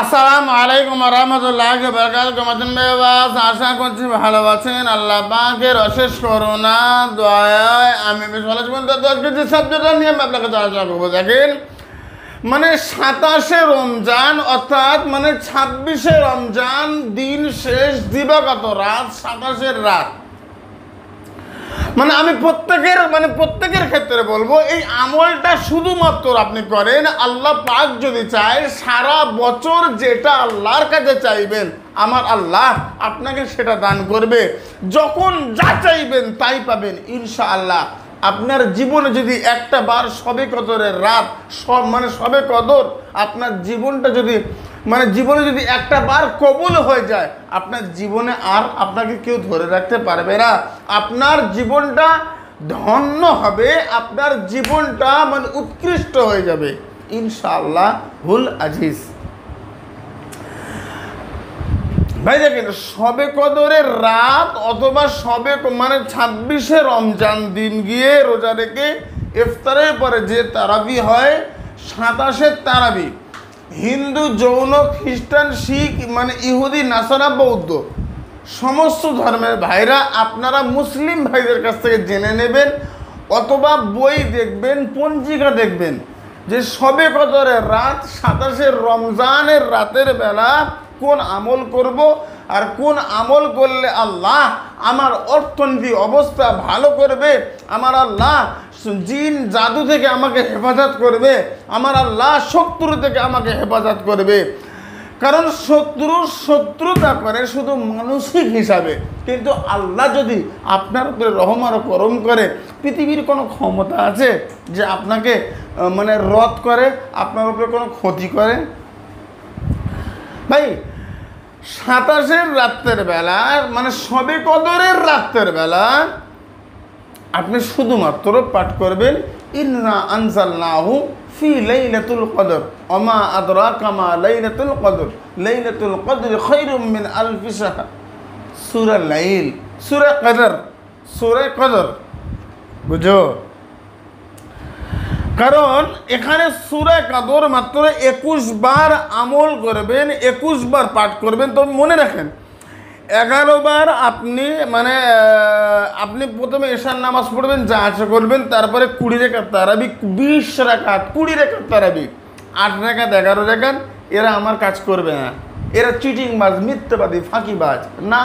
আসসালামু আলাইকুম ওয়া রাহমাতুল্লাহি ওয়া বারাকাতুহু। মাদান মেওয়াজ আশা করছি ভালো আছেন। আল্লাহ পাকের অশেষ করুণা দয়ায় আমি বেশ ভালো আছি। আজকে যে সাবজেক্টটা নিয়ে আমি আপনাকে আলোচনা করবো, দেখেন মানে 27শে রমজান অর্থাৎ মানে 26শে রমজান দিন শেষ দিবাগত রাত 27-এর রাত। মানে আমি প্রত্যেকের ক্ষেত্রে বলবো এই আমলটা শুধুমাত্র আপনি করেন, আল্লাহ পাক যদি চায় সারা বছর যেটা আল্লাহর কাছে চাইবেন আমার আল্লাহ আপনাকে সেটা দান করবে। যখন যা চাইবেন তাই পাবেন ইনশাআল্লাহ। আপনার জীবনে যদি একটা বার শবে কদরের রাত শবে কদর আপনার জীবনটা যদি জীবনে যদি একটা বার কবুল হয়ে যায়, আপনার জীবনে আর আপনাকে কেউ ধরে রাখতে পারবে না। আপনার জীবনটা ধন্য হবে, আপনার জীবনটা উৎকৃষ্ট হয়ে যাবে ইনশাআল্লাহ হুল আজিজ। ভাই দেখেন, শবে কদরের রাত অথবা 26শে রমজান দিন গিয়ে রোজা রেখে ইফতারের পরে যে তারাবি হয় 27-এর তারাবি, হিন্দু, জৈন, খ্রিস্টান, শিখ ইহুদি, নাসারা, বৌদ্ধ সমস্ত ধর্মের ভাইরা আপনারা মুসলিম ভাইদের কাছ থেকে জেনে নেবেন অথবা বই দেখবেন, পঞ্জিকা দেখবেন যে শবে কদরের রাত 27-এর রমজানের রাতের বেলা কোন আমল করব আর কোন আমল করলে আল্লাহ আমার অর্থনীতি অবস্থা ভালো করবে, আমার আল্লাহ জিন জাদু থেকে আমাকে হেফাজত করবে, আমার আল্লাহ শত্রু থেকে আমাকে হেফাজত করবে। কারণ শত্রুতা করে শুধু মানসিক হিসাবে, কিন্তু আল্লাহ যদি আপনার উপরে রহম আর করম করে, পৃথিবীর কোনো ক্ষমতা আছে যে আপনাকে রদ করে, আপনার উপরে কোনো ক্ষতি করে? ভাই 27-এর রাতের বেলা শবে কদরের রাতের বেলা আপনি শুধুমাত্র পাঠ করবেন ইন্না আনজালনাহু ফি লাইলাতুল কদর ওমা আদরাকা মা লাইলাতুল কদর লাইলাতুল কদর খায়রুম মিন আলফি শাহর। সূরা লাইল, সূরা কদর, বুঝো? কারণ এখানে সূরা কদর মাত্র 21 বার আমল করবেন, 21 বার পাঠ করবেন। তবে মনে রাখেন 11 বার আপনি প্রথমে এশার নামাজ পড়বেন, যা আশা করবেন, তারপরে 20 রাকাত তারাবি, 20 রাকাত 20 রাকাত তারাবি, 8 রাকাত 11 রাকাত। এরা আমার কাজ করবে না, এরা চিটিংবাজ, মিথ্যাবাদী, ফাঁকিবাজ না।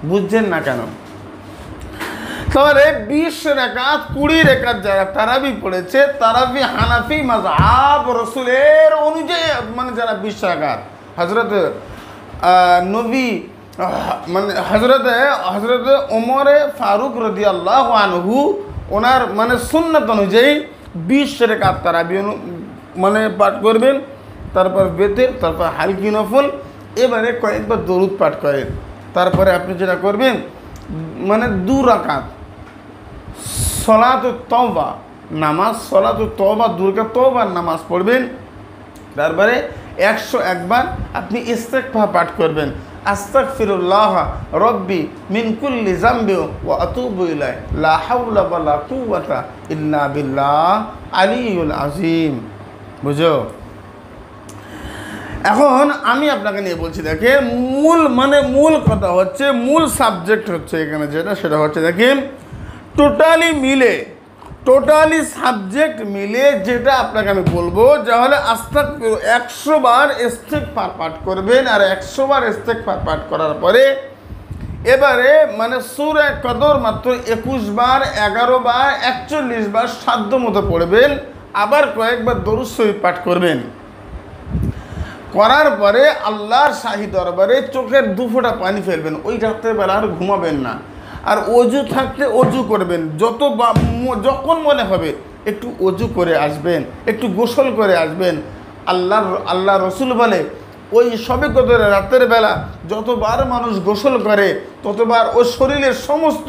বুঝছেন না কেন? তাহলে 20 রাকাত 20 রাকাত যারা তারাবি পড়েছে, তারাবি হানাফি মাযহাব রাসূলের অনুযায়ী যারা 20 রাকাত হযরত নবী হযরত ওমর ফারুক রাদিয়াল্লাহু আনহু ওনার সুন্নাত অনুযায়ী 20 রাকাত তারাবি পাঠ করবেন, তারপর বেতের, তারপর হালকি নফল, এবারে কয়েকবার দরুদ পাঠ করেন। তারপরে আপনি যেটা করবেন 2 রাকাত সলাতুত তওবা নামাজ, সলাতুত তওবা, 2 রাকাত তওবার নামাজ পড়বেন। তারপরে 101 বার আপনি ইস্তিগফার পাঠ করবেন, আস্তাগফিরুল্লাহ রব্বি মিন কুল্লি যামবি ওয়া আতুবু ইলাইহি লা হাওলা ওয়ালা কুওয়াতা ইল্লা বিল্লাহ আলিয়্যুল আযীম। বুঝো? এখন আমি আপনাকে নিয়ে বলছি, দেখেন মূল কথা হচ্ছে, মূল সাবজেক্ট হচ্ছে এখানে সেটা হচ্ছে, দেখেন টোটালি সাবজেক্ট মিলে যেটা আপনাকে আমি বলবো, যা হলে 100 বার ইস্তিগফার পাঠ করবেন। আর 100 বার ইস্তিগফার পাঠ করার পরে এবারে সূরা কদর মাত্র 21 বার, 11 বার, 41 বার সাধ্য মতো পড়বেন। আবার কয়েকবার দরুদ শরীফ পাঠ করবেন। করার পরে আল্লাহর শাহী দরবারে চোখের 2 ফোঁটা পানি ফেলবেন। ওই রাতের বেলা আর ঘুমাবেন না। আর অজু থাকতে অজু করবেন, যখন মনে হবে একটু অজু করে আসবেন, একটু গোসল করে আসবেন। আল্লাহ রসুল বলে ওই শবে কদরের রাতের বেলা যতবার মানুষ গোসল করে ততবার ওই শরীরের সমস্ত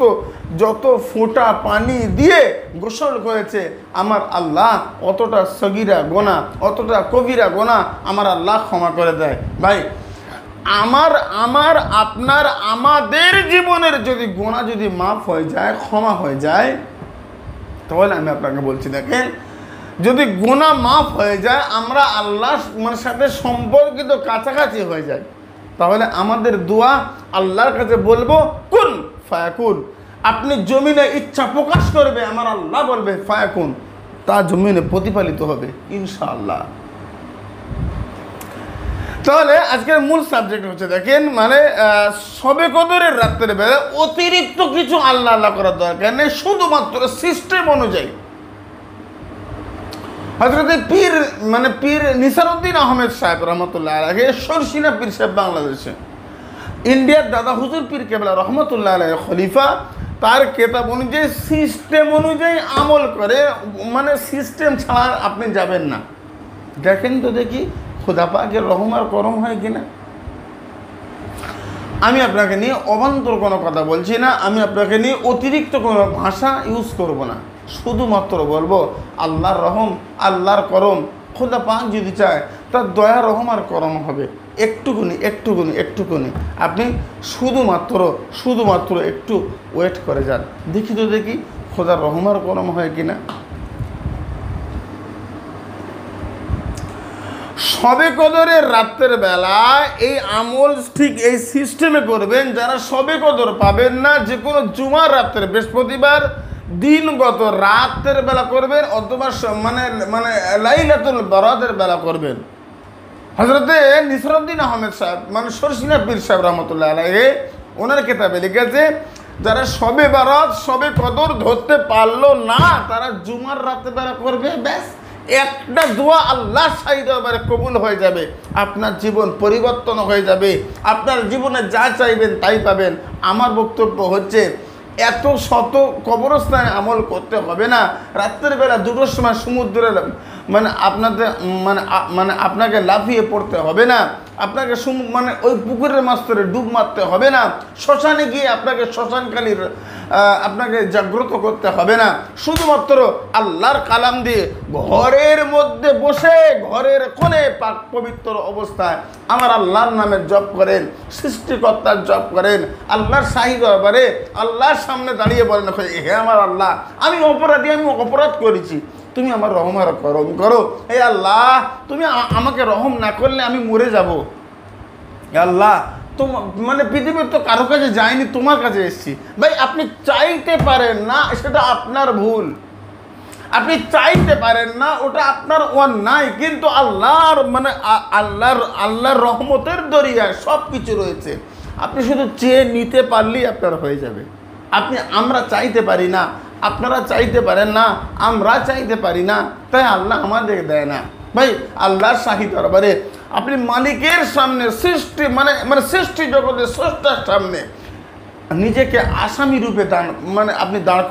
যত ফোঁটা পানি দিয়ে গোসল করেছে আমার আল্লাহ অতটা সগীরা গোনা, অতটা কবিরা গোনা আমার আল্লাহ ক্ষমা করে দেয়। ভাই আমাদের জীবনের যদি গোনা যদি মাফ হয়ে যায়, ক্ষমা হয়ে যায়, তাহলে আমি আপনাকে বলছি, দেখেন যদি গুনাহ মাফ হয়ে যায়, আমরা আল্লাহর মানে সাথে সম্পর্কিত কাছাকাছি হয়ে যায়, তাহলে আমাদের দোয়া আল্লাহর কাছে বলবো কুন ফায়াকুন। আপনি জমিনে ইচ্ছা প্রকাশ করবে, আমার আল্লাহ বলবে ফায়াকুন, তা জমিনে প্রতিফলিত হবে ইনশাআল্লাহ। তাহলে আজকের মূল সাবজেক্ট হচ্ছে, দেখেন মানে শবে কদরের রাতের বেলা অতিরিক্ত কিছু আল্লাহ আল্লাহ করার দরকার নেই, শুধুমাত্র সিস্টেম অনুযায়ী। হযরত পীর নিসারউদ্দিন আহমেদ সাহেব রহমতুল্লাহ আলাইহি, সরসিনা পীর সাহেব বাংলাদেশে, ইন্ডিয়ার দাদা হুজুর পীর কেবলা রহমতুল্লাহ আলাইহি খলিফা, তার কেতাব অনুযায়ী সিস্টেম অনুযায়ী আমল করে, মানে সিস্টেম ছাড়া আপনি যাবেন না। দেখেন তো দেখি খোদা পাকের রহম আর করম হয় কিনা। আমি আপনাকে নিয়ে অবান্তর কোনো কথা বলছি না, আমি আপনাকে নিয়ে অতিরিক্ত কোনো ভাষা ইউজ করব না, শুধুমাত্র বলবো আল্লাহর রহম আল্লাহর করম। খোদা পাক যদি চায় তার দয়া রহম আর করম হবে, একটুকুনি একটুকুনি একটুকুনি। আপনি শুধুমাত্র একটু ওয়েট করে যান, দেখি তো দেখি খোদার রহম আর করম হয় কিনা। শবে কদরের রাতের বেলায় এই আমল ঠিক এই সিস্টেমে করবেন। যারা শবে কদর পাবেন না, যে কোনো জুমার রাতের বৃহস্পতিবার দিনগত রাতের বেলা করবেন, অথবা মানে লাইলাতুল বরাতের বেলা করবেন। হযরতে নিসারউদ্দিন আহমেদ সাহেব মানে সরসিনা পীর সাহেব রহমতুল্লাহ আলাইহি, ওনার কিতাবে লিখেছে, যারা শবে বরাত শবে কদর ধরতে পারলো না, তারা জুমার রাতের বেলা করবে, ব্যাস একটা দোয়া আল্লাহ সাইদবারে কবুল হয়ে যাবে, আপনার জীবন পরিবর্তন হয়ে যাবে, আপনার জীবনে যা চাইবেন তাই পাবেন। আমার বক্তব্য হচ্ছে, এত শত কবরস্থানে আমল করতে হবে না। রাত্রের বেলা 2টোর সময় সমুদ্রে আপনাকে লাফিয়ে পড়তে হবে না, আপনাকে ওই পুকুরের মাস্তরে ডুব মারতে হবে না, শ্মশানে গিয়ে আপনাকে শ্মশানকালীর আপনাকে জাগ্রত করতে হবে না। শুধুমাত্র আল্লাহর কালাম দিয়ে ঘরের মধ্যে বসে ঘরের কোণে পাক পবিত্র অবস্থায় আমার আল্লাহর নামের জপ করেন, সৃষ্টিকর্তার জপ করেন, আল্লাহর শাহী দরবারে আল্লাহর সামনে দাঁড়িয়ে বলেন, হে আমার আল্লাহ, আমি অপরাধী, আমি অপরাধ করেছি, তুমি আমার রহম আর করম করো। হে আল্লাহ, তুমি আমাকে রহম না করলে আমি মরে যাব। আল্লাহ, মানে পৃথিবীর তো কারো কাছে যায়নি, তোমার কাছে এসেছি। ভাই, আপনি চাইতে পারেন না, সেটা আপনার ভুল। আপনি চাইতে পারেন না, ওটা আপনার অন্যায়, কিন্তু আল্লাহর রহমতের দরিয়ায় সব কিছু রয়েছে। আপনি শুধু চেয়ে নিতে পারলেই আপনার হয়ে যাবে। আমরা চাইতে পারি না, আপনারা চাইতে পারেন না, আমরা চাইতে পারি না, তাই আল্লাহ আমাদের দেয় না। ভাই, আল্লাহর শাহী দরবারে আপনি মালিকের সামনে সৃষ্টি জগতের স্রষ্টার সামনে নিজেকে আসামি রূপে আপনি দাঁড়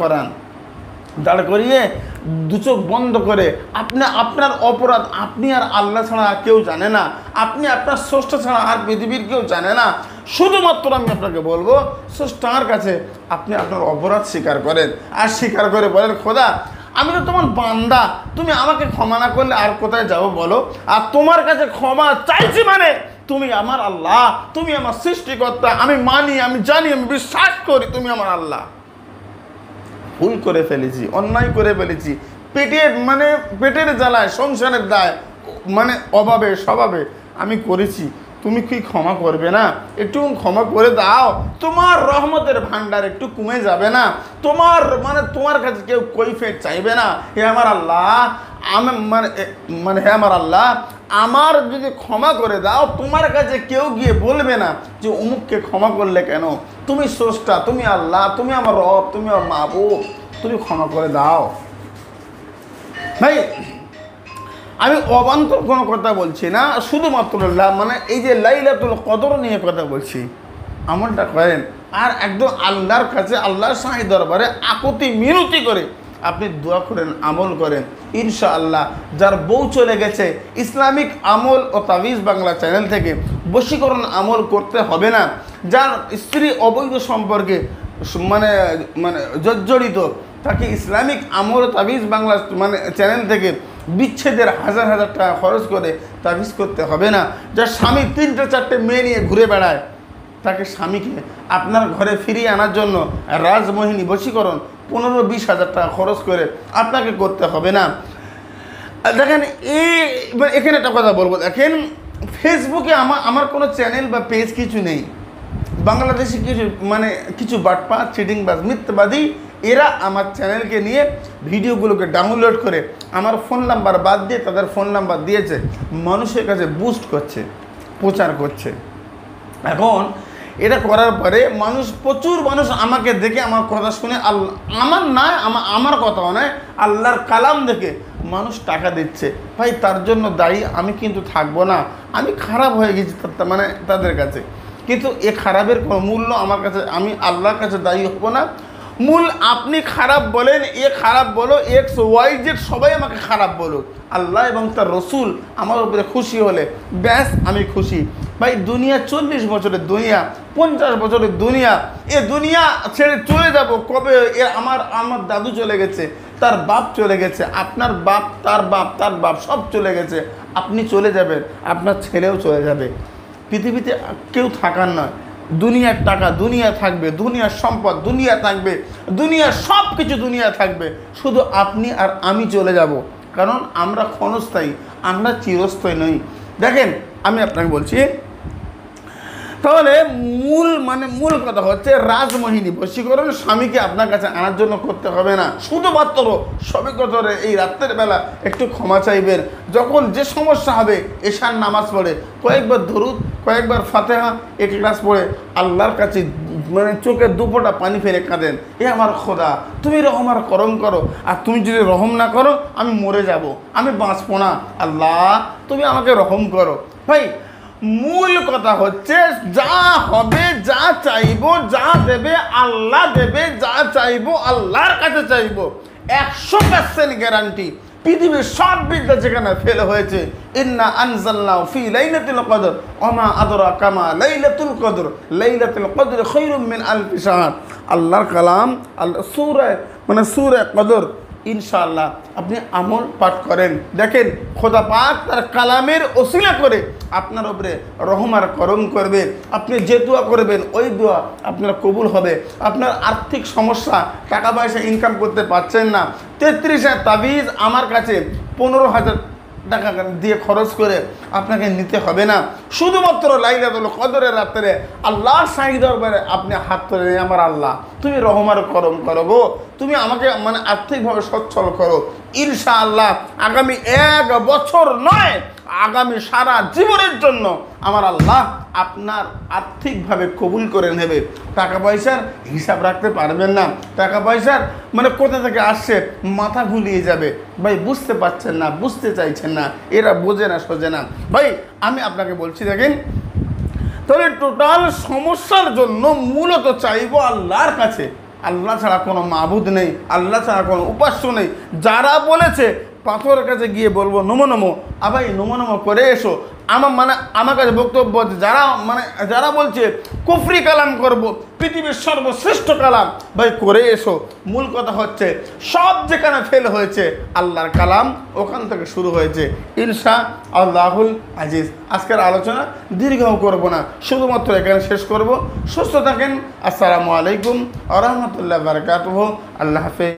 করিয়ে 2 চোখ বন্ধ করে আপনার অপরাধ আপনি আর আল্লাহ ছাড়া কেউ জানে না, আপনি আপনার স্রষ্টা ছাড়া আর পৃথিবীর কেউ জানে না। শুধুমাত্র আমি আপনাকে বলবো, স্রষ্টার কাছে আপনি আপনার অপরাধ স্বীকার করেন, আর স্বীকার করে বলেন, খোদা, আমি তো তোমার বান্দা, তুমি আমাকে ক্ষমা না করলে আর কোথায় যাবো বলো? আর তোমার কাছে ক্ষমা চাইছি মানে তুমি আমার আল্লাহ, তুমি আমার সৃষ্টিকর্তা, আমি মানি, আমি জানি, আমি বিশ্বাস করি তুমি আমার আল্লাহ। ভুল করে ফেলেছি, অন্যায় করে ফেলেছি, পেটের জ্বালায়, সংসারের দায়, অভাবে স্বভাবে আমি করেছি, তুমি কি ক্ষমা করবে না? একটু ক্ষমা করে দাও, তোমার রহমতের ভান্ডার একটু কমে যাবে না? তোমার কাছে কেউ কৈফিয়ত চাইবে না? হে আমার আল্লাহ, হে আমার আল্লাহ, আমার যদি ক্ষমা করে দাও, তোমার কাছে কেউ গিয়ে বলবে না যে অমুককে ক্ষমা করলে কেন? তুমি স্রষ্টা, তুমি আল্লাহ, তুমি আমার রব, তুমি আমার মাহবুব, তুমি ক্ষমা করে দাও। ভাই, আমি অবান্তর কোনো কথা বলছি না, শুধুমাত্র এই যে লাইলাতুল কদর নিয়ে কথা বলছি। আমলটা করেন, আর একদম আল্লাহর কাছে, আল্লাহর শাহী দরবারে আকুতি মিনতি করে আপনি দোয়া করেন, আমল করেন, ইনশাআল্লাহ। যার বউ চলে গেছে, ইসলামিক আমল ও তাবিজ বাংলা চ্যানেল থেকে বশীকরণ আমল করতে হবে না। যার স্ত্রী অবৈধ সম্পর্কে জর্জরিত, তাকে ইসলামিক আমল তাবিজ বাংলা চ্যানেল থেকে বিচ্ছেদের 1000 টাকা খরচ করে তাবিজ করতে হবে না। যার স্বামী 3-4টে মেয়ে নিয়ে ঘুরে বেড়ায়, তাকে স্বামীকে আপনার ঘরে ফিরিয়ে আনার জন্য রাজমোহিনী বশীকরণ 15-20 হাজার টাকা খরচ করে আপনাকে করতে হবে না। দেখেন এখানে একটা কথা বলবো, দেখেন ফেসবুকে আমার কোনো চ্যানেল বা পেজ কিছু নেই। বাংলাদেশি কিছু বাটপা চিটিংবাজ মিথ্যাবাদী এরা আমার চ্যানেলকে নিয়ে ভিডিওগুলোকে ডাউনলোড করে আমার ফোন নাম্বার বাদ দিয়ে তাদের ফোন নাম্বার দিয়েছে, মানুষের কাছে বুস্ট করছে, প্রচার করছে। এখন এটা করার পরে প্রচুর মানুষ আমাকে দেখে আমার কথা শুনে আমার কথাও নয়, আল্লাহর কালাম দেখে মানুষ টাকা দিচ্ছে। ভাই তার জন্য দায়ী আমি কিন্তু থাকবো না, আমি খারাপ হয়ে গেছি তাদের কাছে। কিন্তু এ খারাপের কোনো মূল্য আমার কাছে, আমি আল্লাহর কাছে দায়ী হব না। মূল আপনি খারাপ বলেন, এ খারাপ বলো, XYZ সবাই আমাকে খারাপ বলো, আল্লাহ এবং তার রসুল আমার উপরে খুশি হলে ব্যাস আমি খুশি। ভাই দুনিয়া 40 বছরের দুনিয়া, 50 বছরের দুনিয়া, এ দুনিয়া ছেড়ে চলে যাব কবে? আমার দাদু চলে গেছে, তার বাপ চলে গেছে, আপনার বাপ, তার বাপ সব চলে গেছে। আপনি চলে যাবেন, আপনার ছেলেও চলে যাবে। পৃথিবীতে কেউ থাকার নয়। দুনিয়ার টাকা দুনিয়া থাকবে, দুনিয়ার সম্পদ দুনিয়া থাকবে, দুনিয়ার সব কিছু দুনিয়া থাকবে, শুধু আপনি আর আমি চলে যাব। কারণ আমরা ক্ষণস্থায়ী, আমরা চিরস্থায়ী নই। দেখেন আমি আপনাকে বলছি, তাহলে মূল কথা হচ্ছে রাজমোহিনী বশীকরণ স্বামীকে আপনার কাছে আনার জন্য করতে হবে না। শুধুমাত্র সবে কথা এই রাত্রের বেলা একটু ক্ষমা চাইবেন। যখন যে সমস্যা হবে এশার নামাজ পড়ে কয়েকবার দরুদ, কয়েকবার ফাতেহা, এক ক্লাস পড়ে আল্লাহর কাছে চোখে দুপোটা পানি ফেলে কাঁদেন, এ আমার খোদা তুমি রহম আর করম করো, আর তুমি যদি রহম না করো আমি মরে যাব, আমি বাঁচবো না, আল্লাহ তুমি আমাকে রহম করো। ভাই মূল কথা হচ্ছে যা হবে, যা চাইবো, যা দেবে আল্লাহ দেবে, যা চাইবো আল্লাহর কাছে চাইবো, 100% গ্যারান্টি। পৃথিবীর সব বিদ্যা যেখানে ফেল হয়েছে, ইন্না আনজালনাহু ফি লাইলাতুল কদর ওমা আদরাকা মা লাইলাতুল কদর, লাইলাতুল কদর খায়রুম মিন আলফি শাহর। আল্লাহর কালাম, সূরা কদর ইনশাআল্লাহ আপনি আমল পাঠ করেন, দেখেন খোদা পাক তার কালামের ওসিলা করে আপনার উপরে রহম আর করম করবে। আপনি যে দোয়া করবেন ওই দোয়া আপনার কবুল হবে। আপনার আর্থিক সমস্যা, টাকা পয়সা ইনকাম করতে পারছেন না, 33 তাবিজ আমার কাছে 15,000 টাকা দিয়ে খরচ করে আপনাকে নিতে হবে না। শুধুমাত্র লাইলাতুল কদরের রাত্রে আল্লাহর শাহী দরবারে আপনি হাত তুলে নিয়ে, আমার আল্লাহ তুমি রহমার করম করো গো, তুমি আমাকে আর্থিকভাবে সচ্ছল করো। ইনশাআল্লাহ আগামী 1 বছর নয়, আগামী সারা জীবনের জন্য আমার আল্লাহ আপনার আর্থিকভাবে কবুল করে নেবে। টাকা পয়সার হিসাব রাখতে পারবেন না, টাকা পয়সার কোথা থেকে আসছে মাথা ঘুলিয়ে যাবে। ভাই বুঝতে পারছেন না, বুঝতে চাইছেন না, এরা বোঝে না, সোজে না। ভাই আমি আপনাকে বলছি, দেখেন তাহলে টোটাল সমস্যার জন্য মূলত চাইবো আল্লাহর কাছে। আল্লাহ ছাড়া কোনো মাবুদ নেই, আল্লাহ ছাড়া কোনো উপাস্য নেই। যারা বলেছে পাথরের কাছে গিয়ে বলবো নমো নমো, আবার নমো নমো করে এসো, আমার কাছে বক্তব্য আছে যারা বলছে কুফরি কালাম করব, পৃথিবীর সর্বশ্রেষ্ঠ কালাম, ভাই করে এসো। মূল কথা হচ্ছে সব যেখানে ফেল হয়েছে আল্লাহর কালাম ওখান থেকে শুরু হয়েছে। ইনশা আল্লাহুল আজিজ। আজকের আলোচনা দীর্ঘ করব না, শুধুমাত্র এখানে শেষ করব। সুস্থ থাকেন। আসসালামু আলাইকুম ওয়া রাহমাতুল্লাহি ওয়া বারাকাতুহু। আল্লাহ হাফেজ।